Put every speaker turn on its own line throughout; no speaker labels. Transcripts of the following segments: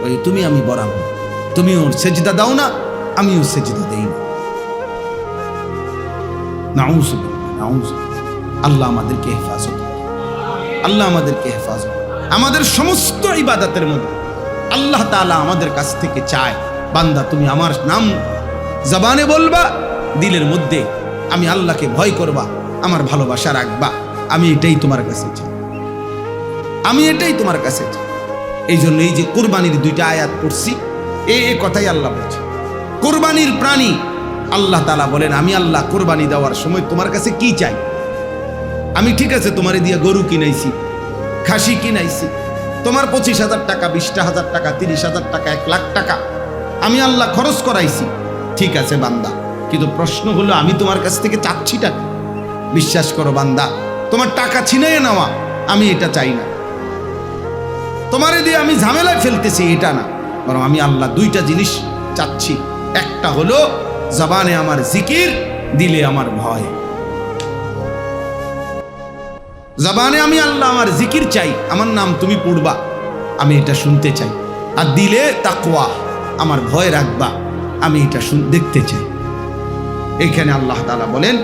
ওই তুমি আমি বরাবর, তুমি ওর সেজদা দাও না, আমিও সেজদা দেই না। নাউযুবিল্লাহ, নাউযুবিল্লাহ। আল্লাহ আমাদেরকে হেফাজত, আল্লাহ আমাদেরকে হেফাজত। আমাদের সমস্ত ইবাদতের মধ্যে আল্লাহ তাআলা আমাদের কাছ থেকে চায়, বান্দা তুমি আমার নাম জবানে বলবা, দিলের মধ্যে আমি আল্লাহকে ভয় করবা, আমার ভালোবাসা রাখবা। আমি এটাই তোমার কাছে চাই, আমি এটাই তোমার কাছে চাই। এই জন্য এই যে কুরবানির দুইটা আয়াত পড়ছি, এই কথাই আল্লাহ বলছে। কুরবানির প্রাণী আল্লাহ তাআলা বলেন, আমি আল্লাহ কুরবানি দেওয়ার সময় তোমার কাছে কি চাই? আমি ঠিক আছে তোমারে দিয়ে গরু কিনাইছি, খাসি কিনাইছি, তোমার 25,000 টাকা, 20,000 টাকা, 30,000 টাকা, 1 লাখ টাকা আমি আল্লাহ খরচ করাইছি, ঠিক আছে বান্দা। কিন্তু প্রশ্ন হলো আমি তোমার কাছ থেকে চাচ্ছি টাকা। বিশ্বাস করো বান্দা, তোমার টাকা ছিনিয়ে নেওয়া আমি এটা চাই না, তোমারে দিয়ে আমি ঝামেলায় ফেলতেছি এটা না, বরং আমি আল্লাহ দুইটা জিনিস চাচ্ছি। একটা হলো জবানে আমার জিকির, দিলে আমার ভয়। জবানে আমি আল্লাহ আমার জিকির চাই, আমার নাম তুমি পড়বা, আমি এটা শুনতে চাই। আর দিলে তাকওয়া, আমার ভয় রাখবা, আমি এটা দেখতে চাই। এখানে আল্লাহ তাআলা বলেন,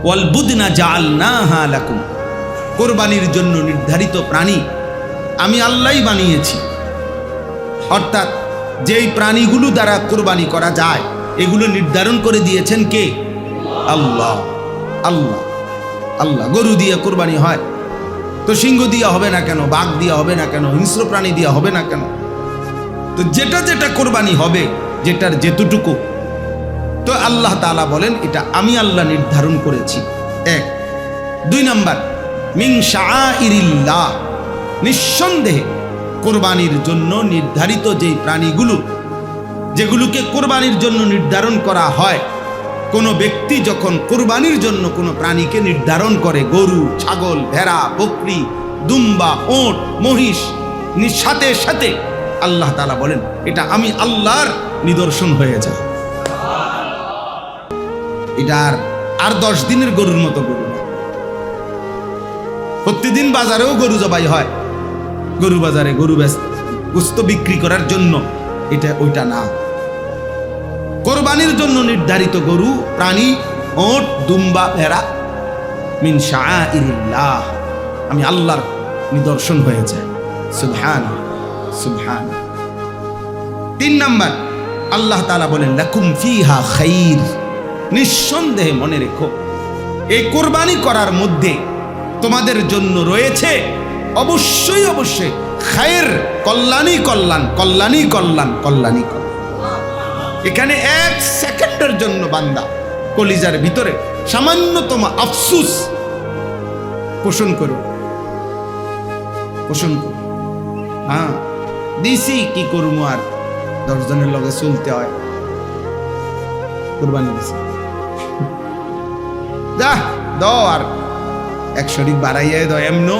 ওয়াল বুদনা জাআলনাহা লাকুম, কুরবানির জন্য নির্ধারিত প্রাণী আমি আল্লাহই বানিয়েছি। অর্থাৎ যেই প্রাণীগুলো দ্বারা কুরবানি করা যায় এগুলো নির্ধারণ করে দিয়েছেন কে? আল্লাহ। আল্লাহ, আল্লাহ। গরু দিয়ে কুরবানি হয় তো সিংহ দিয়া হবে না কেন? বাঘ দিয়া হবে না কেন? হিংস্র প্রাণী দিয়া হবে না কেন? তো যেটা যেটা কুরবানি হবে, যেটার যেটুকু, তো আল্লাহ তাআলা বলেন এটা আমি আল্লাহ নির্ধারণ করেছি। 1। 2 নাম্বার, মিন শাআইরিল্লাহ, নিঃসন্দেহে কুরবানির জন্য নির্ধারিত যেই প্রাণীগুলো, যেগুলোকে কুরবানির জন্য নির্ধারণ করা হয়, কোনো ব্যক্তি যখন কুরবানির জন্য কোনো প্রাণীকে নির্ধারণ করে, গরু, ছাগল, ভেড়া, বকরি, দুম্বা, ওট, মহিষ, সাথে সাথে আল্লাহ তাআলা বলেন এটা আমি আল্লাহর নিদর্শন হয়ে যায়। এটা আর 10 দিনের গরুর মতো গরু না। প্রতিদিন বাজারেও গরু জবাই হয়, গরু বাজারে গরু গোশত বিক্রি করার জন্য, এটা ওইটা না। কুরবানির জন্য নির্ধারিত গরু, প্রাণী, ওট, দুম্বা, ভেড়া, মিন শাআইরিল্লাহ, আমি আল্লাহর নিদর্শন হয়ে যায়। সুবহান, সুবহান। 3 নাম্বার, আল্লাহ তাআলা বলেন লাকুম ফিহা খাইর, নিঃসন্দেহে মনে রেখো এই কুরবানি করার মধ্যে তোমাদের জন্য রয়েছে অবশ্যই অবশ্যই খায়ের, কল্যাণই কল্যাণ, কল্যাণই কল্যাণ, কল্যাণই কল্যাণ। এখানে 1 সেকেন্ডের জন্য বান্দা কলিজার ভিতরে সামান্যতম আফসুস পোষণ করো, পোষণ করো। হ্যাঁ, দিছি কি করবো, আর 10 জনের লগে চলতে হয়, কুরবানি দিছি, যা দাও আর 1 শরীক বাড়াইয়া দাও। এমনো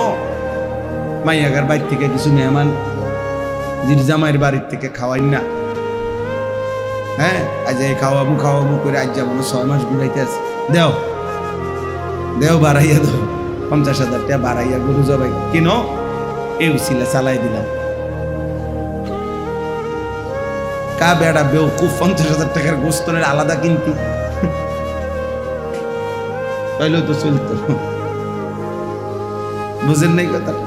মাইয়াগার বাড়ি থেকে কিছু মেহমান জামাইয়ের বাড়ির থেকে খাওয়াই না, হ্যাঁ, আজ খাওয়াবো খাওয়াবো করে আজ যেমন 6 মাস ঘুরাইতে আছে, দেও দেও বাড়াইয়া দাও, 50,000 টাকা বাড়াইয়া গরু জবাই কেন, এই উসিলা চালাই দিলাম। কা বেড়া বেউকুফ, 50,000 টাকার গোস্তনের আলাদা কিনতি, তাইলে তো চলতো। বুঝেন নাই কথাটা?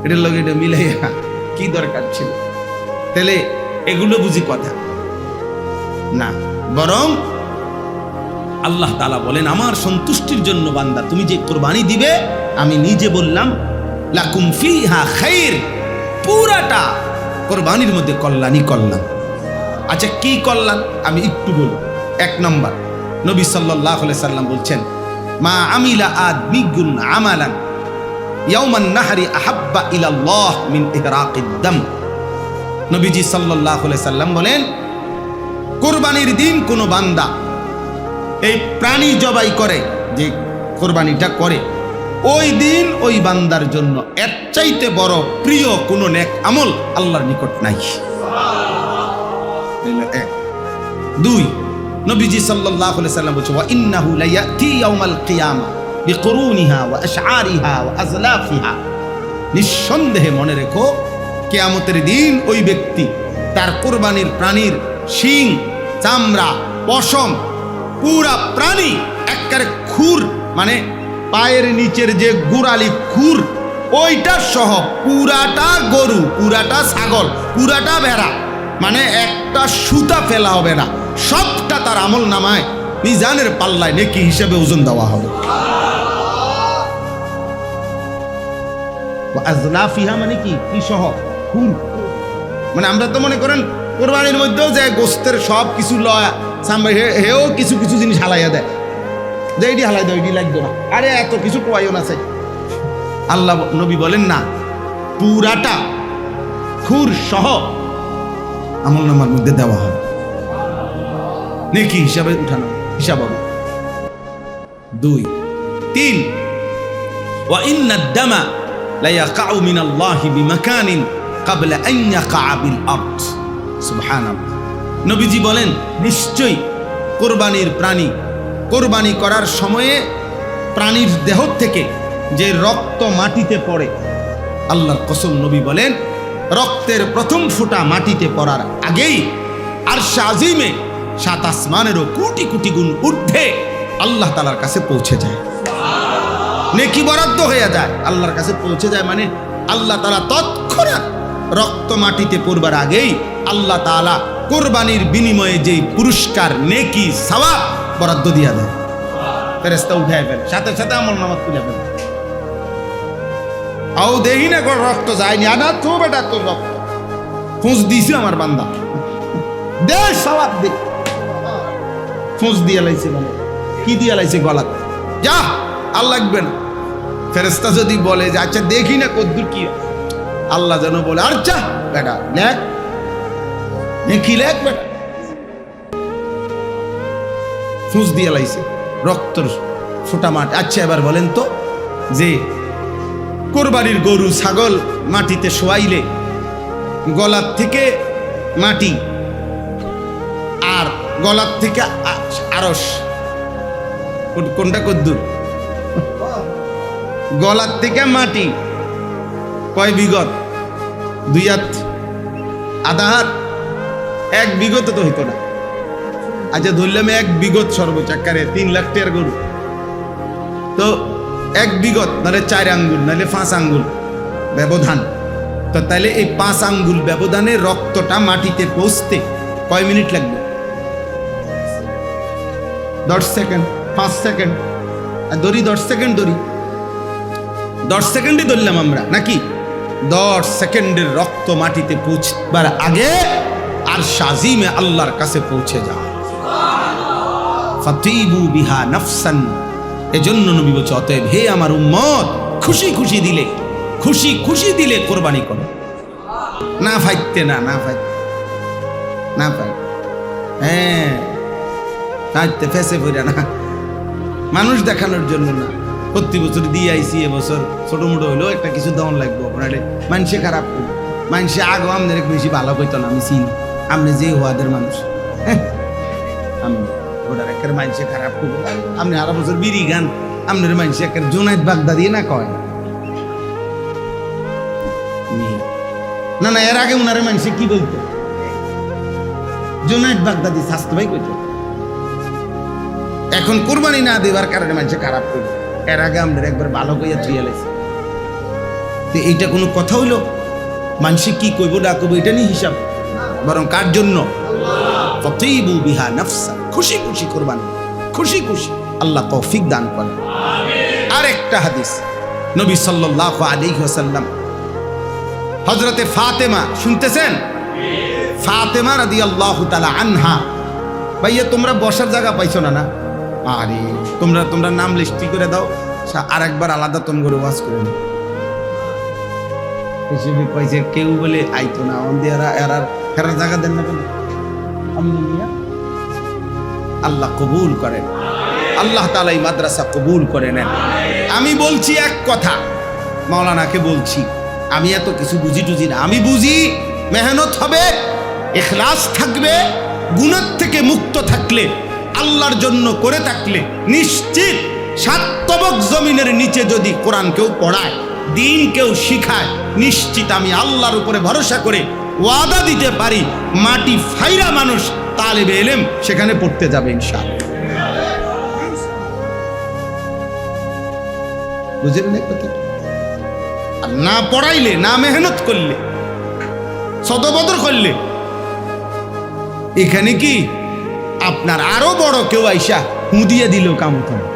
এটার লগে এটা মিলাইয়া কি দরকার ছিল? তাহলে এগুলো বুঝি কথা না, বরং আল্লাহ তাআলা বলেন আমার সন্তুষ্টির জন্য বান্দা তুমি যে কুরবানি দিবে, আমি নিজে বললাম লাকুম ফিহা খাইর, পুরাটা কুরবানির মধ্যে কল্যাণই কল্যাণ। আচ্ছা কি কল্যাণ আমি একটু বলি। 1 নম্বর, নবী সাল্লাল্লাহু আলাইহি সাল্লাম বলছেন মা আমিলা আদমিগুন আমালান ইয়াউমান নাহরি আহাব্বা ইলাল্লাহ মিন ইহরাকিদ দাম। নবীজি সাল্লাল্লাহু আলাইহি সাল্লাম বলেন কুরবানির দিন কোন বান্দা এই প্রাণী জবাই করে, যে কুরবানিটা করে, ওই দিন ওই বান্দার জন্য এর চাইতে বড় প্রিয় কোন নেক আমল আল্লাহর নিকট নাই। 2, নবীজি সাল্লাল্লাহু আলাইহি সাল্লাম বলেছেন ওয়া ইন্নাহু লায়াতি ইয়াউমাল কিয়ামা বিকুরুনিহা ওয়া আশআরিহা ওয়া আজলাফিহা, নিঃসন্দেহে মনে রেখো কিয়ামতের দিন ওই ব্যক্তি তার কোরবানির প্রাণীর শিং, চামড়া, পশম, পুরা প্রাণী একবারে খুর, মানে পায়ের নিচের যে গোড়ালি খুর, ওইটা সহ পুরাটা গরু, পুরাটা ছাগল, পুরাটা ভেড়া, মানে একটা সুতা ফেলা হবে না, সবটা তার আমল নামায় মিজানের পাল্লায় নেকি হিসেবে ওজন দেওয়া হবে। আজলাফিহা মানে কি সহ খুর, মানে আমরা তো মনে করেন কোরবানির মধ্যেও যে গোস্তের সব কিছু লয়, হেও কিছু কিছু জিনিস হালাইয়া দেয়, যে এটি হালাই দেয়, এটি লাগবে না, আরে এত কিছু প্রয়োজন আছে। আল্লাহ নবী বলেন না, পুরাটা খুর সহ আমল নামার মধ্যে দেওয়া হবে, নেকি হিসাবে উঠানো হিসাব হবে। 2 3 ওয়া ইন্নাদ দামা লা ইয়াকাউ মিনাল্লাহি বিমাকানিন ক্বাবলা আন ইয়াকা বিল আরদ। সুবহানাল্লাহ। নবীজি বলেন, নিশ্চয়ই কোরবানির প্রাণী কোরবানি করার সময়ে প্রাণীর দেহ থেকে যে রক্ত মাটিতে পড়ে, আল্লাহর কসম নবী বলেন, রক্তের প্রথম ফোঁটা মাটিতে পড়ার আগেই আরশে আজিমে 7 আসমানেরও কোটি কোটি গুণ ঊর্ধ্বে আল্লাহ তাআলার কাছে পৌঁছে যায়, নেকি বরাদ্দ হয়ে যায়, আল্লাহর কাছে পৌঁছে যায়। মানে আল্লাহ তাআলা তৎক্ষণাৎ রক্ত মাটিতে পড়বার আগেই আল্লাহ তাআলা কোরবানির বিনিময়ে যে পুরস্কার, নেকি, সওয়াব বরাদ্দ দিয়া দেয়, ফেরেশতা উঠায় ফেলে, সাথে সাথে আমল নামা তুলে ফেলে। আও দেখি না কোন রক্ত যায়নি, আনা তো বেটা তোর রক্ত ফুঁস দিয়েছে আমার বান্দা, দে সওয়াব দে, ফুঁস দিয়ে লাইছে, মানে কি দিয়ে লাইছে গলাত, যা আর লাগবে না। ফেরেশতা যদি বলে যে আচ্ছা দেখি না কদ্দুর কি, আল্লাহ যেন বলে আচ্ছা বেটা লেখ, নেকি লেখ বেটা, ফুঁস দিয়ে লাইছে রক্তর ফোঁটা মাটি। আচ্ছা এবার বলেন তো, যে কোরবানির গরু ছাগল মাটিতে শোয়াইলে গলার থেকে মাটি আর গলার থেকে আরশ, কোনটা কদ্দুর? গলার থেকে মাটি কয় বিগত? 2 হাত, আধা হাত, 1 বিগত তো হইতো না। আচ্ছা ধরলাম 1 বিগত সর্বোচ্চ, আকারে 3 লাখ টাকার গরু, তো 1 বিগত নাহলে 4 আঙ্গুল নাহলে 5 আঙ্গুল ব্যবধান, তো তাহলে এই 5 আঙ্গুল ব্যবধানে রক্তটা মাটিতে পৌঁছতে কয় মিনিট লাগবে? 10 সেকেন্ড, 5 সেকেন্ড, ধরি 10 সেকেন্ড, ধরি 10 সেকেন্ডই ধরলাম আমরা নাকি? 10 সেকেন্ডের রক্ত মাটিতে পৌঁছবার আগে আর শাজিমে আল্লাহর কাছে পৌঁছে যায়। ফাতিবু বিহা নাফসান, এজন্য নবী বলছে, অতএব হে আমার উম্মত, খুশি খুশি দিলে, খুশি খুশি দিলে কোরবানি করো, না ফাইতে না, না ফাইতে না ফাইতে, হ্যাঁ ফাইতে ফেসে পড়া না, মানুষ দেখানোর জন্য না। প্রতি বছর দিয়ে আইসি, এবছর ছোট মোটো হইলেও একটা কিছু দেওয়ান লাগবো, আপনার মানুষে খারাপ করবো, মানুষে আগো আমাদের বেশি ভালো কইতো না, আমি চিনি আপনি যে হওয়াদের মানুষ, আমি ওটার একের মানুষে খারাপ করবো, আপনি আরো বছর বিড়ি গান, আপনার মানুষে একের জোনায়েদ বাগদাদি না কয় না, না এর আগে উনারে মানুষে কি বলতো? জোনায়েদ বাগদাদি স্বাস্থ্য ভাই কইতো। এখন কোরবানি না দেবার কারণে মানুষে খারাপ করবে, এর আগে আমাদের একবার ভালো কইয়া থুইয়া লাইছে। তো এইটা কোনো কথা হইলো? মানুষে কি কইব না কইব এটা নিয়ে হিসাব, বরং কার জন্য? ফাতিবু বিহা নাফসা, খুশি খুশি কোরবানি, খুশি খুশি, আল্লাহ তৌফিক দান করেন। আরেকটা হাদিস, নবী সাল্লাল্লাহু আলাইহি ওয়াসাল্লাম হযরতে ফাতেমা, শুনতেছেন? ফাতেমা রাদিয়াল্লাহু তাআলা আনহা, ভাইয়া তোমরা বসার জায়গা পাইছো না? না, আরে তোমরা নাম লিস্টি করে দাও, আর একবার আলাদা তোমরা ওয়াজ করে নাও। হিসেবে কইছে কেউ বলে আইতো না, এরা জায়গা দেন না কেন? আল্লাহ কবুল করেন, আল্লাহ তাআলা এই মাদ্রাসা কবুল করে নেন। আমি বলছি এক কথা, মাওলানাকে বলছি, আমি এত কিছু বুঝি টুঝি না, আমি বুঝি মেহনত হবে, ইখলাস থাকবে, গুনাহ থেকে মুক্ত থাকলে, আল্লাহর জন্য করে থাকলে, নিশ্চিত 7 তবক জমিনের নিচে যদি কোরআন কেউ পড়ায়, দিন কেউ শিখায়, নিশ্চিত আমি আল্লাহর উপরে ভরসা করে ওয়াদা দিতে পারি, মাটি ফাইরা মানুষ তালেবে ইলম সেখানে পড়তে যাবে ইনশাআল্লাহ। বুঝলেন না কথা? আর না পড়াইলে, না মেহনত করলে, সদবদর করলে এখানে কি আপনার আরো বড় কেউ আইসা হুঁদিয়ে দিলেও কাম হতো না,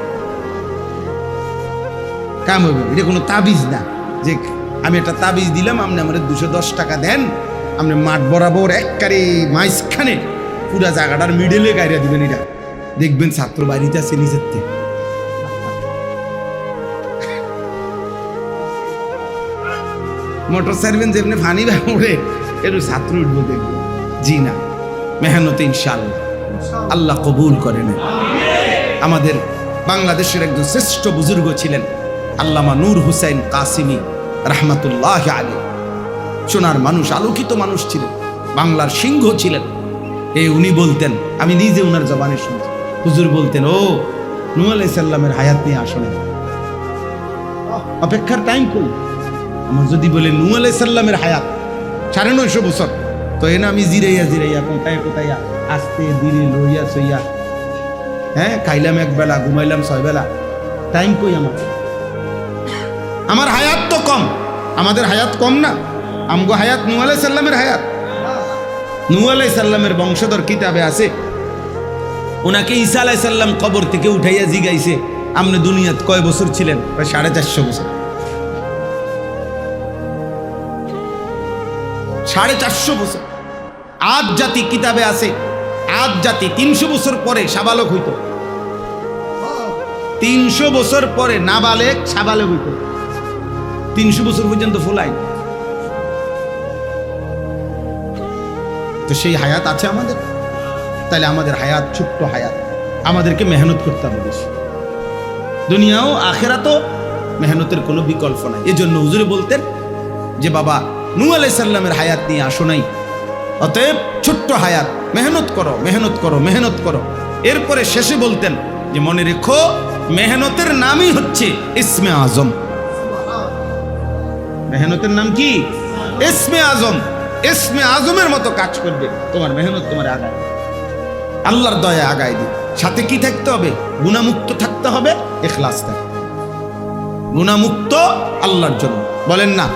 কাম হবে। এটা কোনো তাবিজ না যে আমি একটা তাবিজ দিলাম, আপনি আমার 210 টাকা দেন, আপনি মাঠ বরাবর একবারে মাঝখানে পুরা জায়গাটার মিডলে গাইরা দিবেন। এটা দেখবেন ছাত্র বাড়িতে আছে নিজের থেকে। মোটর সাইকেল যেমনি ফানি উঠে একটু ছাত্র উঠবো দেখবো। জি না, মেহনতে ইনশাআল্লাহ আল্লাহ কবুল করে নেন। আমাদের বাংলাদেশের একজন শ্রেষ্ঠ বুজুর্গ ছিলেন আল্লামা নূর হুসাইন কাসিমি রহমাতুল্লাহ আলাইহি। সোনার মানুষ, আলোকিত মানুষ ছিলেন, বাংলার সিংহ ছিলেন। উনি বলতেন, আমি নিজে ওনার জবানে শুনছি, হুজুর বলতেন, ও নূহ আলাইহিস সালামের হায়াত নিয়ে আসলে অপেক্ষার টাইম কই। আমার যদি বলে নূহ আলাইহিস সালামের হায়াত 950 বছর, তো এনে আমি জিরাইয়া কোথায় কোথায় আস্তে ধীরে লইয়া সইয়া, হ্যাঁ, খাইলাম একবেলা, ঘুমাইলাম 6 বেলা, টাইম কই আমার হায়াত তো কম। আমাদের হায়াত কম না, আমগো হায়াত নূহ আলাইহিস সালামের হায়াত। নূহ আলাইহিস সালামের বংশধর কিতাবে আছে, ওনাকে ঈসা আলাইহিস সালাম কবর থেকে উঠাইয়া জিগাইছে, আপনি দুনিয়াত কয় বছর ছিলেন? প্রায় 450 বছর। 450 বছর। আদ জাতি কিতাবে আছে, আদ জাতি 300 বছর পরে সাবালক হইত। 300 বছর পরে নাবালেক সাবালক হইত। 300 বছর পর্যন্ত ফুলাই। তো সেই হায়াত আছে আমাদের। তাহলে আমাদের হায়াত ছোট্ট হায়াত, আমাদেরকে মেহনত করতে হবে বেশি। দুনিয়াও আখেরাতও মেহনতের কোনো বিকল্প নাই। এজন্য হুজুরে বলতেন যে বাবা নূহ আলাইহিস সালামের হায়াত নিয়ে আসো নাই, অতএব ছোট্ট হায়াত, মেহনত করো, মেহনত করো, মেহনত করো। এরপরে শেষে বলতেন যে মনে রেখো, মেহনতের নামই হচ্ছে ইসমে আজম। মেহনতের নাম কি? ইসমে আজম। ইসমে আজমের মতো কাজ করবে তোমার মেহনত, তোমার আগায় আল্লাহর দয়া আগায় দিবে। সাথে কি থাকতে হবে? গুনাহমুক্ত থাকতে হবে, ইখলাস থাকতে হবে। গুনাহমুক্ত আল্লাহর জন্য, বলেন না,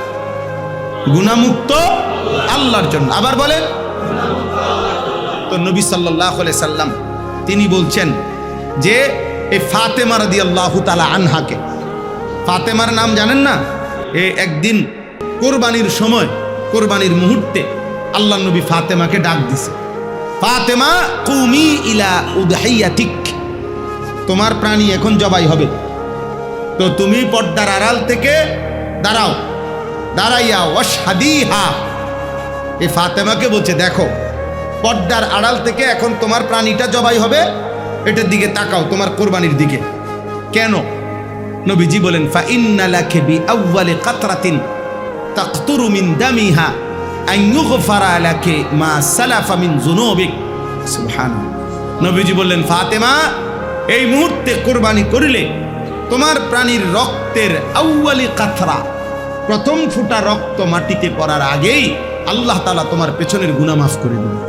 গুনাহমুক্ত আল্লাহর জন্য। আবার বলেন। তো নবী সাল্লাল্লাহু আলাইহি সাল্লাম তিনি বলছেন যে এই ফাতেমা রাদিয়াল্লাহু তাআলা আনহাকে, ফাতেমার নাম জানেন না? একদিন কোরবানির সময়, কোরবানির মুহূর্তে আল্লাহ নবী ফাতেমাকে ডাক দিছে, ফাতেমা কুমি ইলা উদহিয়াতিক, তোমার প্রাণী এখন জবাই হবে, তো তুমি পর্দার আড়াল থেকে দাঁড়াও, দাঁড়াইয়া ওয়াশহাদিহা। এই ফাতেমাকে বলছে, দেখো পর্দার আড়াল থেকে এখন তোমার প্রাণীটা জবাই হবে, এটার দিকে তাকাও, তোমার কোরবানির দিকে। কেন? নবীজি বলেন, ফা ইন্না লাকা বি আউয়ালি কাতরাতিন তাকতুরু মিন দামিহা আন ইউগফারা লাকা মা সালাফা মিন যুনুবিক। সুবহানাল্লাহ। নবীজি বললেন, ফাতেমা এই মুহূর্তে কোরবানি করিলে তোমার প্রাণীর রক্তের আউয়ালি কাতরা, প্রথম ফোঁটা রক্ত মাটিতে পড়ার আগেই আল্লাহ তাআলা তোমার পেছনের গুনাহ মাফ করে দেবেন।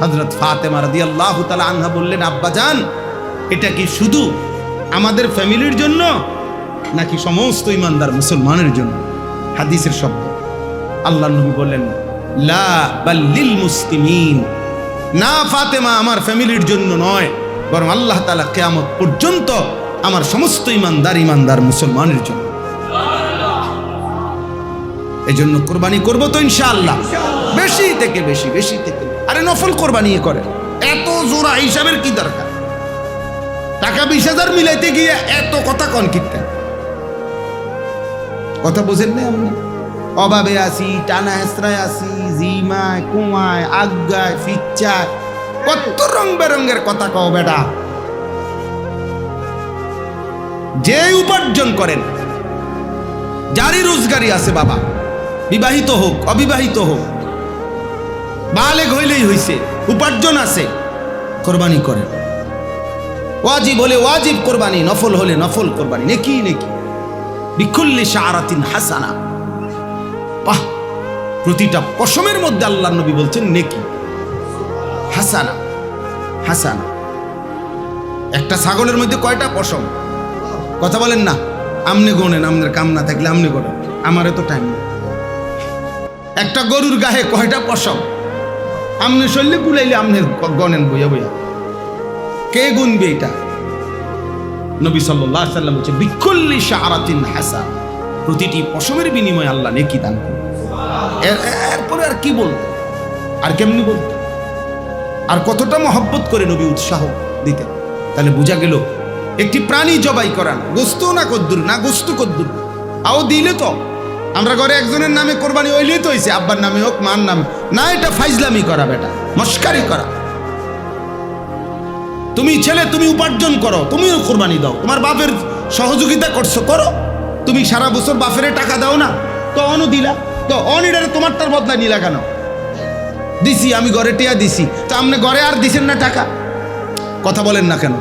হযরত ফাতেমা রাদিয়াল্লাহু তাআলা আনহা বললেন, আব্বাজান এটা কি শুধু আমাদের ফ্যামিলির জন্য নাকি সমস্ত ইমানদার মুসলমানের জন্য? হাদিসের শব্দ। আল্লাহর নবী বললেন, লা বাল লিল মুসলিমিন। না ফাতেমা, আমার ফ্যামিলির জন্য নয়, বরং আল্লাহ তাআলা কিয়ামত পর্যন্ত আমার সমস্ত ইমানদার মুসলমানের জন্য। এজন্য কোরবানি করব তো ইনশাআল্লাহ, বেশি থেকে বেশি, বেশি থেকে। আরে নফল কোরবানি করে, এত জোড়া হিসাবের কি দরকার? টাকা 20,000 মিলাইতে গিয়ে এত কথা কন কিনতেন, কথা বুঝেন না? আপনি অভাবে আসি, টানা হেসরায় আসি, জিমায়, কুমায়, আজ্ঞায়, ফিচ্চায়, কত রং বেরঙ্গের কথা কও বেটা। যে উপার্জন করেন, যারই রোজগারি আছে বাবা, বিবাহিত হোক অবিবাহিত হোক, বালেগ হইলেই হইছে, উপার্জন আছে, কোরবানি করেন। ওয়াজিব হলে ওয়াজিব কোরবানি, নফল হলে নফল কোরবানি, নেকি নেকি। বিকুল্লি শাআরাতিন হাসানা, বাহ, প্রতিটা পশমের মধ্যে আল্লাহর নবী বলছেন নেকি, হাসানা হাসানা। একটা ছাগলের মধ্যে কয়টা পশম? কথা বলেন না, আমনে গোনেন, আমনের কাম না থাকলে আমনে গোনেন, আমারে তো টাইম নেই। একটা গরুর গায়ে কয়টা পশম? আমনে শরীরে গুলাইলে আমনে গনেন বইয়া বইয়া, কে গুনবে এটা? নবী সাল্লাল্লাহু আলাইহি ওয়াসাল্লাম বলছে বিকুল্লি শাআরাতিন হাসানা, প্রতিটি পশমের বিনিময়ে আল্লাহ নেকি দান করেন। এরপরে আর কি বলবো, আর কেমনি বলতো, আর কতটা মহব্বত করে নবী উৎসাহ দিতেন। তাহলে বোঝা গেল একটি প্রাণী জবাই করান, গোস্ত না কদ্দুর, না গোস্ত কদ্দুর, আও দিলে তো আমরা ঘরে একজনের নামে কোরবানি হইলেই তো হয়েছে, আব্বার নামে হোক মার নামে না, এটা ফাইজলামি করা, বেটা মস্কারি করা। তুমি ছেলে, তুমি উপার্জন করো, তুমিও কোরবানি দাও, তোমার বাপের সহযোগিতা করছো, করো। তুমি সারা বছর বাপের টাকা দাও না, তো অনও দিলা, তো অনিডারে তোমারটার বদলা নিলা কেন? দিছি আমি ঘরে টিয়া দিছি, তো আপনি ঘরে আর দিছেন না টাকা? কথা বলেন না কেন?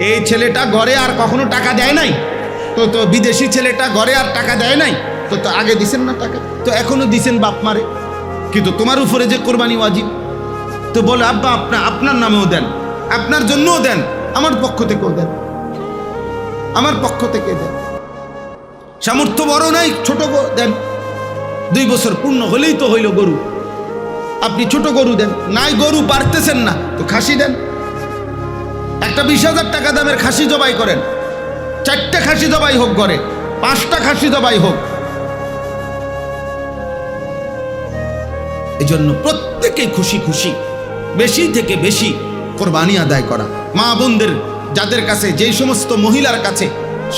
এই ছেলেটা ঘরে আর কখনো টাকা দেয় নাই, তো তো বিদেশি ছেলেটা ঘরে আর টাকা দেয় নাই, তো তো আগে দিছেন না টাকা, তো এখনো দিছেন বাপ মারে, কিন্তু তোমার উপরে যে কোরবানি ওয়াজিব, তো বলে আব্বা আপনার নামেও দেন, আপনার জন্যও দেন, আমার পক্ষ থেকেও দেন, আমার পক্ষ থেকে দেন। সামর্থ্য বড় নাই, ছোট দেন, 2 বছর পূর্ণ হলেই তো হইল গরু, আপনি ছোট গরু দেন, নাই গরু পারতেছেন না তো খাসি দেন। একটা 20,000 টাকা দামের খাসি জবাই করেন, 4টা খাসি জবাই হোক ঘরে, 5টা খাসি জবাই হোক। এই জন্য প্রত্যেকে খুশি খুশি বেশি থেকে বেশি কোরবানি আদায় করা। মা বোনদের যাদের কাছে, যেই সমস্ত মহিলার কাছে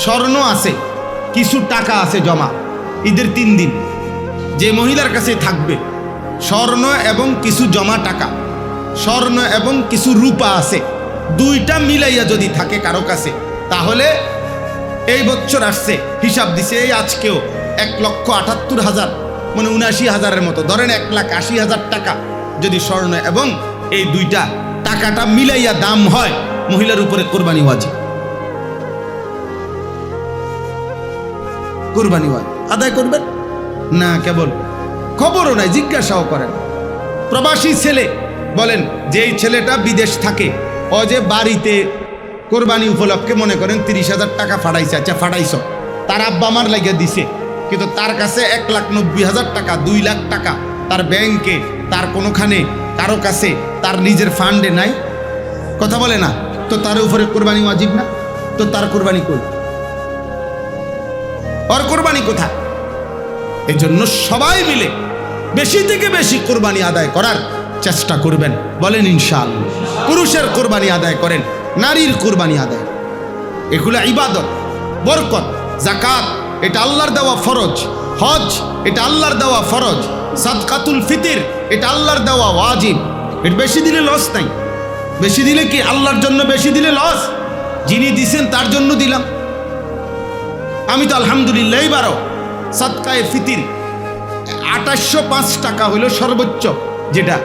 স্বর্ণ আছে, কিছু টাকা আছে জমা, ঈদের 3 দিন যে মহিলার কাছে থাকবে স্বর্ণ এবং কিছু জমা টাকা, স্বর্ণ এবং কিছু রূপা আছে, 2টা মিলাইয়া যদি থাকে কারো কাছে, তাহলে এই বছর আসছে, হিসাব দিছে এই আজকেও 1,78,000 মানে 79,000-এর মতো, ধরেন 1,80,000 টাকা যদি স্বর্ণ এবং এই 2টা টাকাটা মিলাইয়া দাম হয়, মহিলার উপরে কোরবানি ওয়াজিব, কোরবানি ওয়াজিব। আদায় করবেন না, কেবল খবরও নাই, জিজ্ঞাসাও করেন। প্রবাসী ছেলে বলেন, যেই ছেলেটা বিদেশ থাকে, ও যে বাড়িতে কোরবানি উপলক্ষে মনে করেন 30,000 টাকা ফাটাইছে, আচ্ছা ফাটাইছ, তার আব্বা আমার লাগিয়ে দিছে, কিন্তু তার কাছে 1,90,000 টাকা, 2 লাখ টাকা তার ব্যাংকে, তার কোনোখানে কারো কাছে, তার নিজের ফান্ডে নাই, কথা বলে না, তো তার উপরে কোরবানি ওয়াজিব না, তো তার কোরবানি কই, ওর কোরবানি কোথায়? এই জন্য সবাই মিলে বেশি থেকে বেশি কোরবানি আদায় করার চেষ্টা করবেন, বলেন ইনশাআল্লাহ। পুরুষের কোরবানি আদায় করেন, নারীর কোরবানি আদায়, এগুলো ইবাদত, বরকত। যাকাত এটা আল্লাহর দেওয়া ফরজ, হজ এটা আল্লাহর দেওয়া ফরজ, সাদকাতুল ফিতর এটা আল্লাহর দেওয়া ওয়াজিব। এটা বেশি দিলে লস নাই, বেশি দিলে কি আল্লাহর জন্য বেশি দিলে লস? যিনি দিছেন তার জন্য দিলাম। আমি তো আলহামদুলিল্লাহ এবারও সাদকায়ে ফিতর 2805 টাকা হইল সর্বোচ্চ, যেটা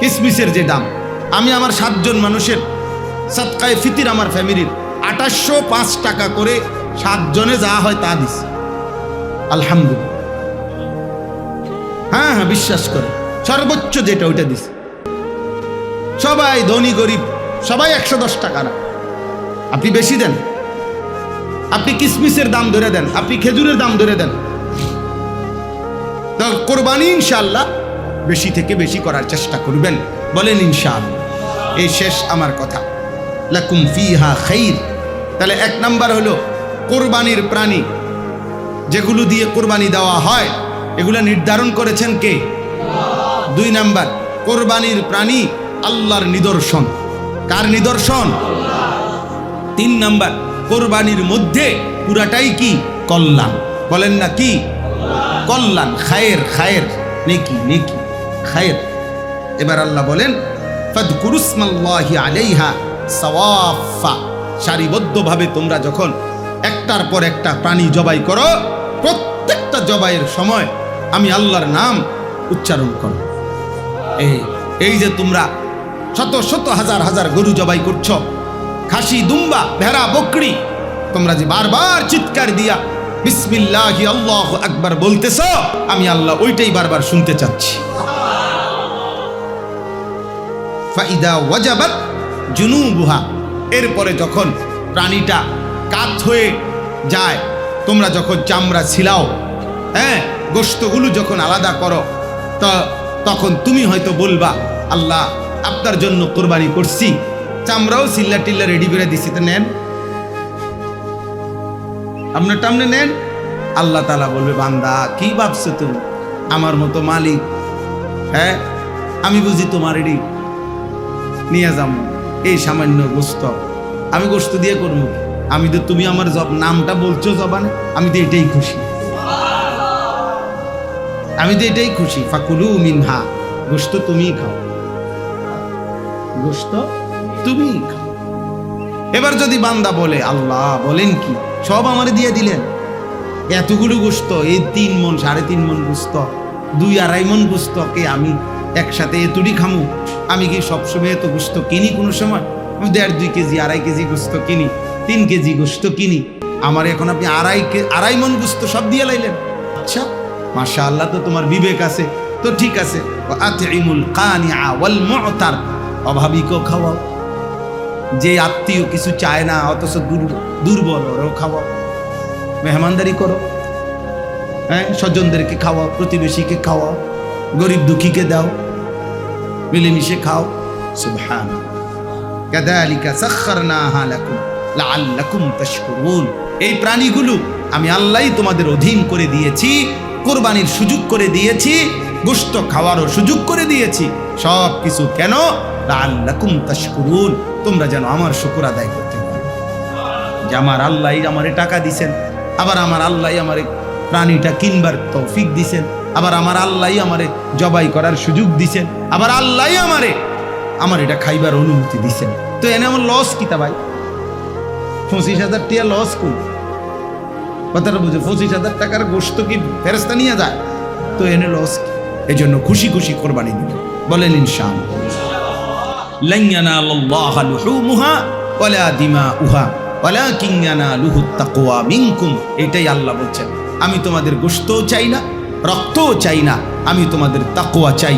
কিসমিসের যে দাম। আমি আমার 7 জন মানুষের সাদকায়ে ফিতর, আমার ফ্যামিলির 2805 টাকা করে 7 জনে যা হয় তা দিস, আলহামদুলিল্লাহ। হ্যাঁ হ্যাঁ, বিশ্বাস করে সর্বোচ্চ যেটা ওইটা দিস। সবাই ধনী গরিব সবাই 110 টাকা না, আপনি বেশি দেন, আপনি কিসমিসের দাম ধরে দেন, আপনি খেজুরের দাম ধরে দেন। তো কোরবানি ইনশাআল্লাহ বেশি থেকে বেশি করার চেষ্টা করবেন, বলেন ইনশাআল্লাহ। এই শেষ আমার কথা, লাকুম ফিহা খাইর। তাহলে 1 নাম্বার হলো কোরবানির প্রাণী, যেগুলো দিয়ে কোরবানি দেওয়া হয় এগুলো নির্ধারণ করেছেন কে? 2 নাম্বার, কোরবানির প্রাণী আল্লাহর নিদর্শন। কার নিদর্শন? 3 নাম্বার, কোরবানির মধ্যে পুরাটাই কি? কল্যাণ। বলেন না কি? কল্যাণ, খায়ের, খায়ের, নেকি, নেকি, খায়ের। এবার আল্লাহ বলেন ফাযকুরুসমাল্লাহি আলাইহা সাওয়াফা, সারিবদ্ধভাবে তোমরা যখন একটার পর একটা প্রাণী জবাই করো, প্রত্যেকটা জবাইয়ের সময় আমি আল্লাহর নাম উচ্চারণ করো। এই যে তোমরা শত শত হাজার হাজার গরু জবাই করছো, খাসি, দুম্বা, ভেড়া, বকরি, তোমরা যে বারবার চিৎকার দিয়া বিসমিল্লাহি আল্লাহু আকবার বলতেছ, আমি আল্লাহ ওইটাই বারবার শুনতে চাচ্ছি। ফাইদা ওয়াজাবাত জুনুবুহা, এরপরে যখন প্রাণীটা কাত হয়ে যায়, তোমরা যখন চামড়া ছিলাও, হ্যাঁ, গোশতগুলো যখন আলাদা করো, তখন তুমি হয়তো বলবা, আল্লাহ আপনার জন্য কোরবানি করছি, চামড়াও সিল্লা টিল্লা রেডি করে দিছি, তো নেন, আপনার টামনে নেন। আল্লাহ তাআলা বলবে, বান্দা কি ভাবছো তুমি আমার মতো মালিক? হ্যাঁ, আমি বুঝি তোমার এডি নিয়ে যাবো এই সামান্য গোস্ত, আমি গোস্ত দিয়ে করবো? আমি তো, তুমি আমার নামটা বলছো জবানে, আমি তো এটাই খুশি, আমি তো এটাই খুশি। ফাকুলু মিনহা, গোস্ত তুমিই খাও, গোস্ত তুমিই খাও। এবার যদি বান্দা বলে, আল্লাহ বলেন কি, সব আমারে দিয়ে দিলেন, এতগুলো গোস্ত, এই 3 মণ 3.5 মণ গোস্ত, 2-2.5 মণ গোস্ত কে আমি একসাথে এতুডি খামু? আমি কি সবসময় এত গোস্ত কিনি? কোনো সময় আমি 1.5-2 কেজি 2.5 কেজি গোস্ত কিনি, 3 কেজি গোস্ত কিনি, আমার এখন আপনি 2.5 মণ গোস্ত সব দিয়ে লাইলেন? আচ্ছা মাশাআল্লাহ, তো তোমার বিবেক আছে, তো ঠিক আছে। আতইমুল কানিআ ওয়াল মু'তার, অভাবীকেও খাওয়াও, যে আত্মীয় কিছু চায় না অথচ দুর্বল, ওরাও খাওয়াও, মেহমানদারি করো, হ্যাঁ, স্বজনদেরকে খাওয়াও, প্রতিবেশীকে খাওয়াও, গরিব দুঃখীকে দাও, মিলেমিশে খাও। সুবহানাল্লাহ। কাযালিকা সাখখারনাহা লাকুম লাআল্লাকুম তাশকুরুন, এই প্রাণীগুলো আমি আল্লাহই তোমাদের অধীন করে দিয়েছি, কোরবানির সুযোগ করে দিয়েছি, গোশত খাওয়ারও সুযোগ করে দিয়েছি, সব কিছু কেন? লাআল্লাকুম তাশকুরুন, তোমরা যেন আমার শুকর আদায় করতে পারো, যে আমার আল্লাহই আমারে টাকা দিছেন, আবার আমার আল্লাহই আমারে প্রাণীটা কিনবার তৌফিক দিছেন, আবার আমার আল্লাহই আমারে জবাই করার সুযোগ দিছেন, আবার আল্লাহই আমার এটা খাইবার অনুমতি দিছেন। তো এনে আমার লস কিতা ভাই? 25,000 টাকা লস কোন কথাটা বুঝে? 25,000 টাকার গোশত কি ফেরেশতা নিয়ে যায়? তো এনে লস কি? এই জন্য খুশি খুশি কোরবানি দিবেন, বলেন ইনশাআল্লাহ। লান ইয়ানালাল্লাহা লুহুমুহা ওয়ালা দিমাউহা ওয়ালাকিন ইয়ানালুহুত তাকওয়া মিনকুম, এটাই আল্লাহ বলছেন, আমি তোমাদের গোশতও চাই না, রক্তও চাই না, আমি তোমাদের তাকওয়া চাই,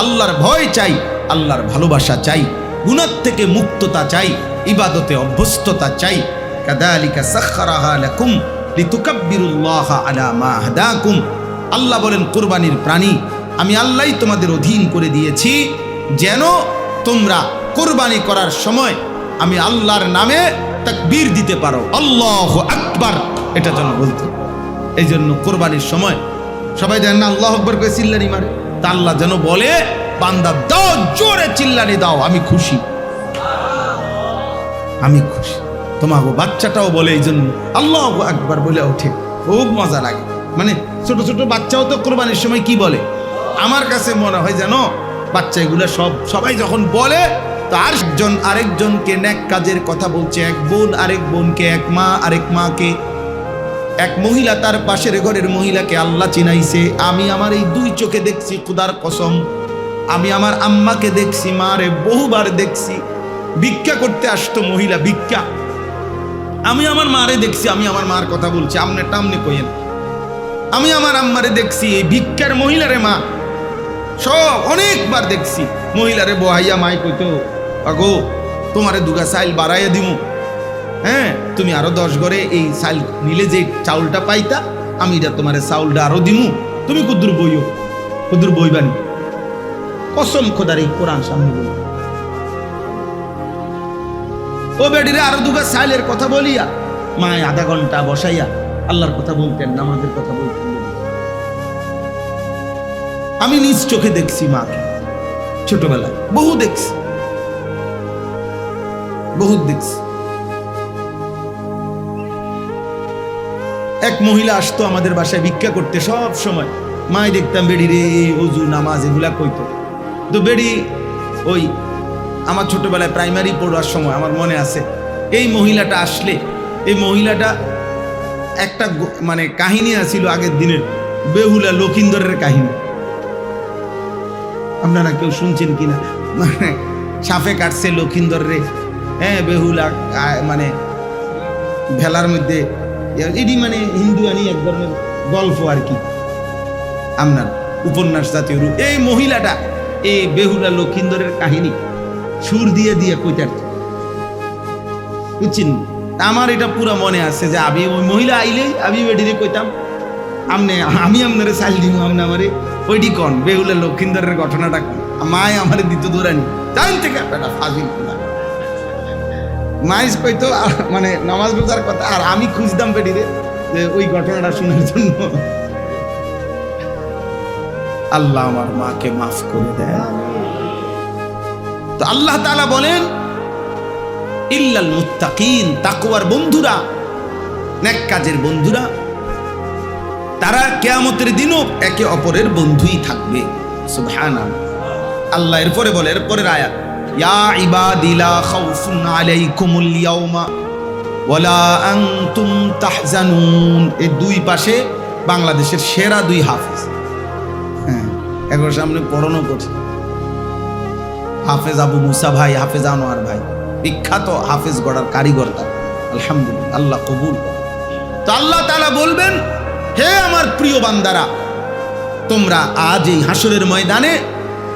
আল্লাহর ভয় চাই, আল্লাহর ভালোবাসা চাই, গুনাহ থেকে মুক্ততা চাই, ইবাদতে অভ্যস্ততা চাই। কাযালিকা সাখখারাহা লাকুম লিতুকাব্বিরুল্লাহা আলা মা হাদাকুম, আল্লাহ বলেন কুরবানির প্রাণী আমি আল্লাহই তোমাদের অধীন করে দিয়েছি, যেন তোমরা কুরবানি করার সময় আমি আল্লাহর নামে তাকবীর দিতে পারো, আল্লাহু আকবার, এটা যেন বলতে। এই জন্য কোরবানির সময় সবাই দেন না আল্লাহু আকবার করে চিল্লানি মারে, তা আল্লাহ যেন বলে, বান্দা দাও, জোরে চিল্লানি দাও, আমি খুশি, আমি খুশি। তোমাকে বাচ্চাটাও বলে এই জন্য আল্লাহু আকবার বলে ওঠে, খুব মজা লাগে। মানে ছোট ছোট বাচ্চাও তো কোরবানির সময় কি বলে, আমার কাছে মনে হয় যেন বাচ্চা এগুলো সবাই যখন বলে, তো আরেকজনকে নেক কাজের কথা বলছে, এক বোন আরেক বোনকে, এক মা আরেক মাকে, এক মহিলা তার পাশের ঘরের মহিলাকে আল্লাহ চিনাইছে। আমি আমার এই 2 চোখে দেখছি, খুদার কসম, আমি আমার আম্মাকে দেখছি, মারে বহুবার দেখছি, ভিক্ষা করতে আসতো মহিলা, ভিক্ষা, আমি আমার মারে দেখছি, আমি আমার মার কথা বলছি, আমনেরটা আমনে কইেন, আমি আমার আম্মারে দেখছি, এই ভিক্ষার মহিলারে মা, সব অনেকবার দেখছি। মহিলারে বহাইয়া মাই কইতো, আগো তোমারে 2 গা চাইল বাড়াইয়া দিমু, হ্যাঁ, তুমি আরো 10 ঘরে এই চাইল নিলে যে চাউলটা পাইতা, আমি এটা তোমারে চাউলটা আরো দিমু, তুমি কুদ্দুর বইও, কুদ্দুর বইবানি, কসম খোদার এই কোরআন সামনে বলি। ও বেডিরে আরো 2 গা চাইলের কথা বলিয়া মায় আধা ঘন্টা বসাইয়া আল্লাহর কথা বলতেন, নামাজের কথা বলতেন। আমি নিজ চোখে দেখছি মাকে, ছোটবেলায় বহু দেখছি, বহুত দেখছি। এক মহিলা আসতো আমাদের বাসায় ভিক্ষা করতে সব সময়, মাই দেখতাম বেড়ি রে ওযু নামাজ এগুলা কইতো। তো বেড়ি ওই আমার ছোটবেলায় প্রাইমারি পড়ার সময় আমার মনে আছে, এই মহিলাটা আসলে, এই মহিলাটা একটা মানে কাহিনী আছিল আগের দিনের, বেহুলা লক্ষিন্দরের কাহিনী, আপনারা কেউ শুনছেন কিনা? মানে সাপে কাটছে লক্ষিন্দর রে, হ্যাঁ বেহুলা মানে ভেলার মধ্যে এটি মানে হিন্দু আনি এক ধরনের গল্প আর কি, আপনার উপন্যাস জাতীয় রূপ। এই মহিলাটা এই বেহুলা লক্ষিন্দরের কাহিনী সুর দিয়ে দিয়ে কইতার, বুঝছেন? আমার এটা পুরো মনে আছে যে আমি ওই মহিলা আইলেই আমি বেডিরে কইতাম আমি আপনারে চাল দিব, আপনি আমারে ওইটি কন বেহুলা লক্ষিন্দরের ঘটনাটা কন। মায় আমারে দিত দৌড়ানি জান থেকে বেটা ফাজিল মাইস কইতো মানে নামাজ রোজার কথা, আর আমি খুঁজতাম বেডিরে যে ওই ঘটনাটা শোনার জন্য। আল্লাহ আমার মাকে মাফ করে দেয়। তো আল্লাহ তাআলা বলেন ইল্লাল মুত্তাকিন, তাকওয়ার বন্ধুরা, নেক কাজের বন্ধুরা, তারা কিয়ামতের দিনও একে অপরের বন্ধুই থাকবে। সুবহানাল্লাহ। আল্লাহ এরপরে বলে, এরপরের আয়াত, ইয়া ইবাদি লা খাউফুন আলাইকুমুল ইয়াওমা ওয়ালা আনতুম তাহজানুন। এই দুই পাশে বাংলাদেশের সেরা দুই হাফেজ, হ্যাঁ একবার সামনে পড়ানো করছে, হাফেজ আবু মুসা ভাই, হাফেজ আনোয়ার ভাই, বিখ্যাত হাফেজ গড়ার কারিগর তার, আলহামদুলিল্লাহ, আল্লাহ কবুল করে। তো আল্লাহ তাআলা বলবেন, হে আমার প্রিয় বান্দারা, তোমরা আজ এই হাসরের ময়দানে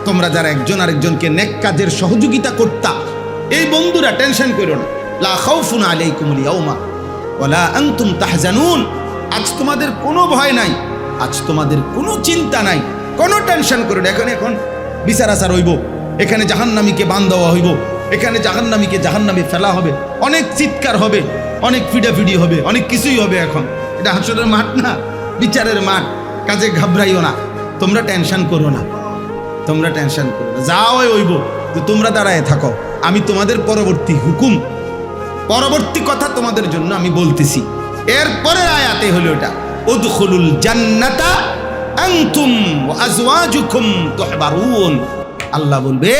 তোমরা যারা একজন আরেকজনকে নেক কাজের সহযোগিতা করতা, এই বন্ধুরা টেনশন করো না। লা খাউফুন আলাইকুমুল ইয়াওমা ওয়ালা আনতুম তাহজানুন। আজ তোমাদের কোনো ভয় নাই, আজ তোমাদের কোনো চিন্তা নাই, কোনো টেনশন করো না। এখন বিচার আচার হইব, এখানে জাহান্নামীকে বান দেওয়া হইব, এখানে জাহান্নামীকে জাহান্নামে ফেলা হবে, অনেক চিৎকার হবে, অনেক ফিডাফিডি হবে, অনেক কিছুই হবে। এখন এটা হাসরের মাঠ না, বিচারের মাঠ, কাজে ঘাবড়াইও না, তোমরা টেনশন করো না, তোমরা টেনশন করো না, যাও হইব। তো তোমরা দাঁড়ায় থাকো, আমি তোমাদের পরবর্তী হুকুম, পরবর্তী কথা তোমাদের জন্য আমি বলতেছি। এরপরের আয়াতে হলো এটা, উদখুলুল জান্নাতা আনতুম ওয়া আজওয়াজুকুম তুহবারুন। আল্লাহ বলবে,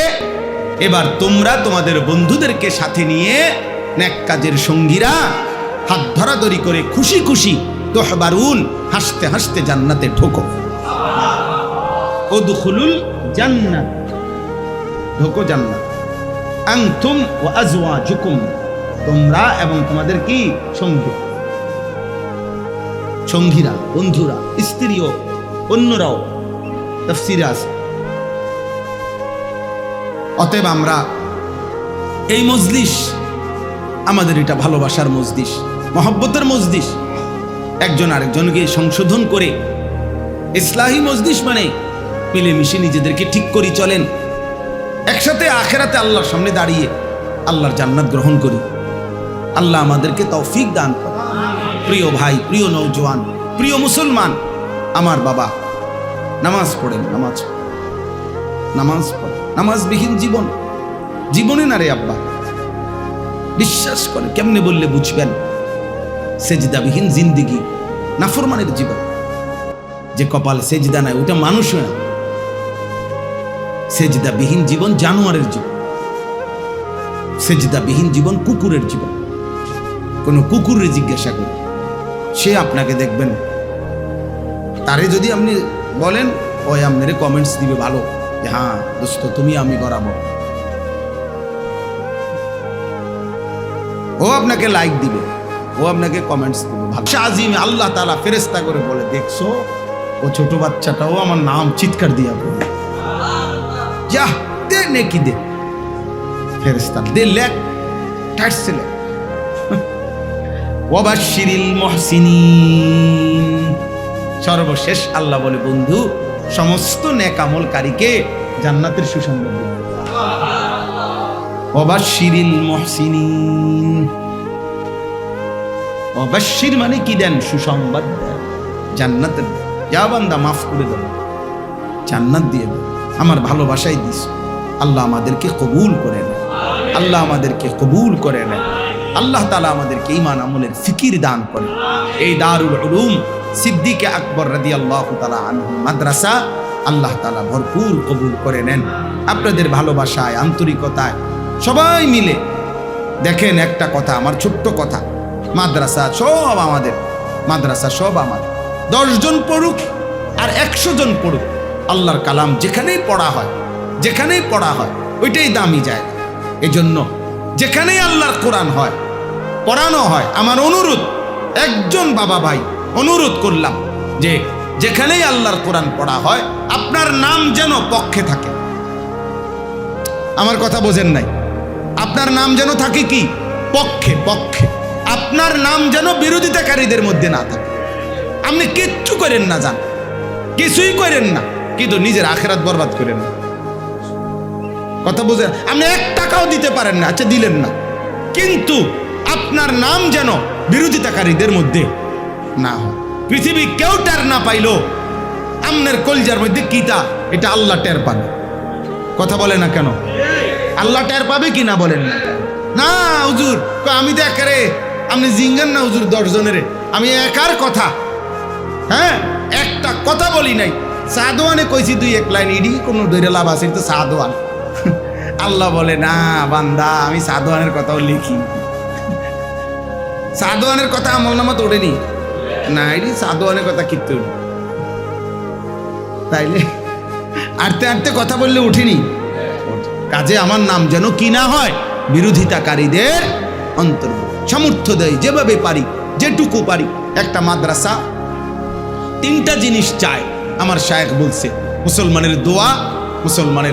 এবার তোমরা তোমাদের বন্ধুদেরকে সাথে নিয়ে নেক কাজের সঙ্গীরা হাত ধরাধরি করে খুশি খুশি তুহবারুন, হাসতে হাসতে জান্নাতে ঢোকো। উদখুলুল জান্নাত, ঢোকো জান্নাত। আনতুম ওয়া আজওয়াজুকুম, তোমরা এবং তোমাদের কি সঙ্গী, সঙ্গীরা, বন্ধুরা, স্ত্রীও, অন্যরাও তাফসীরে আছে। অতএব আমরা এই মজলিস, আমাদের এটা ভালোবাসার মজলিস, মহব্বতের মজলিস, একজন আরেকজনকে সংশোধন করে ইসলাহি মজলিস, মানে মিলেমিশে নিজেদেরকে ঠিক করি চলেন, একসাথে আখেরাতে আল্লাহর সামনে দাঁড়িয়ে আল্লাহর জান্নাত গ্রহণ করি। আল্লাহ আমাদেরকে তৌফিক দান করে। প্রিয় ভাই, প্রিয় নওজোয়ান, প্রিয় মুসলমান, আমার বাবা নামাজ পড়েন, নামাজ পড়েন। নামাজবিহীন জীবন, জীবনে না রে আব্বা, বিশ্বাস করে কেমনে বললে বুঝবেন? সেজদাবিহীন জিন্দিগি, নাফরমানের জীবন। যে কপাল সেজদা নাই ওটা মানুষ না, সেজদাবিহীন জীবন জানোয়ারের জীবন, সেজদাবিহীন জীবন কুকুরের জীবন। কোন কুকুরের জিজ্ঞাসা করুন, সে আপনাকে দেখবেন, তারে যদি আপনি বলেন, ওই আপনার কমেন্টস দিবে ভালো, যে হ্যাঁ দোস্ত তুমি আমি বরাবর, ও আপনাকে লাইক দিবে, ও আপনাকে কমেন্টস দিবে ভালো। আজিমে আল্লাহ তাআলা ফেরেশতা করে বলে, দেখছো ও ছোট বাচ্চাটাও আমার নাম চিৎকার দিয়া বলে, যা দে নেকি দে, ফেরেশতা দে লেখ, টাইটস লেখ। ওয়াবাশশিরিল মুহসিনিন, সর্বশেষ আল্লাহ বলে, বন্ধু সমস্ত নেক আমলকারীকে জান্নাতের সুসংবাদ দিন। ওয়াবাশশিরিল মুহসিনিন, ওয়াবাশশির মানে কি দেন? সুসংবাদ দেন, জান্নাতের। যা বান্দা মাফ করে দেব, জান্নাত দিয়ে দেব, আমার ভালোবাসাই দিস। আল্লাহ আমাদেরকে কবুল করে নেন, আল্লাহ আমাদেরকে কবুল করে নেন। আল্লাহ তাআলা আমাদেরকে ঈমান আমলের ফিকির দান করেন। এই দারুল উলুম সিদ্দিক আকবর রাদিয়াল্লাহু তাআলা আনহু মাদ্রাসা আল্লাহ তাআলা ভরপুর কবুল করে নেন। আপনাদের ভালোবাসায়, আন্তরিকতায় সবাই মিলে দেখেন, একটা কথা, আমার ছোট্ট কথা, মাদ্রাসা সব আমাদের, মাদ্রাসা সব আমার। 10 জন পড়ুক আর 100 জন পড়ুক, আল্লাহর কালাম যেখানেই পড়া হয়, যেখানেই পড়া হয়, ওইটাই দামি জায়গা। এজন্য যেখানেই আল্লাহর কোরআন হয়, পড়ানো হয়, আমার অনুরোধ, একজন বাবা ভাই অনুরোধ করলাম যে যেখানেই আল্লাহর কোরআন পড়া হয় আপনার নাম যেন পক্ষে থাকে। আমার কথা বোঝেন নাই? আপনার নাম যেন থাকে কি? পক্ষে। পক্ষে। আপনার নাম যেন বিরোধিতাকারীদের মধ্যে না থাকে। আপনি কিচ্ছু করেন না, জান, কিছুই করেন না, কিন্তু নিজের আখেরাত বরবাদ করেন না। কথা বুঝেন? আপনি 1 টাকাও দিতে পারেন না, আচ্ছা দিলেন না, কিন্তু আপনার নাম যেন বিরোধিতাকারীদের মধ্যে না হয়। পৃথিবী কেউ টের না পাইলো আমনের কলজার মধ্যে কিতা, এটা আল্লাহ টের পাবে। কথা বলে না কেন? আল্লাহ টের পাবে কি না বলেন না? না হুজুর, আমি তো একারে, আপনি জিঙ্গান না হুজুর 10 জনের, আমি একার কথা, হ্যাঁ একটা কথা বলি নাই। সাদওয়ানে কইছি 2-1 লাইন, ইডি কোনো ধরে লাভ আছে? তো সাদওয়ান। আল্লাহ বলে না বান্দা, আমি সাদওয়ানের কথাও লিখি, সাদওয়ানের কথা আমল নামা তোড়েনি না, এটি সাদওয়ানের কথা কিত্তু। তাইলে আরতে আরতে কথা বললে উঠিনি। কাজে আমার নাম যেন কি না হয়, বিরোধিতাকারীদের অন্তর্ভুক্ত। সামর্থ্য দেয় যেভাবে পারি, যেটুকু পারি। একটা মাদ্রাসা 3টা জিনিস চায়, আমার শায়েখ বলছে, মুসলমানের দোয়া, মুসলমানের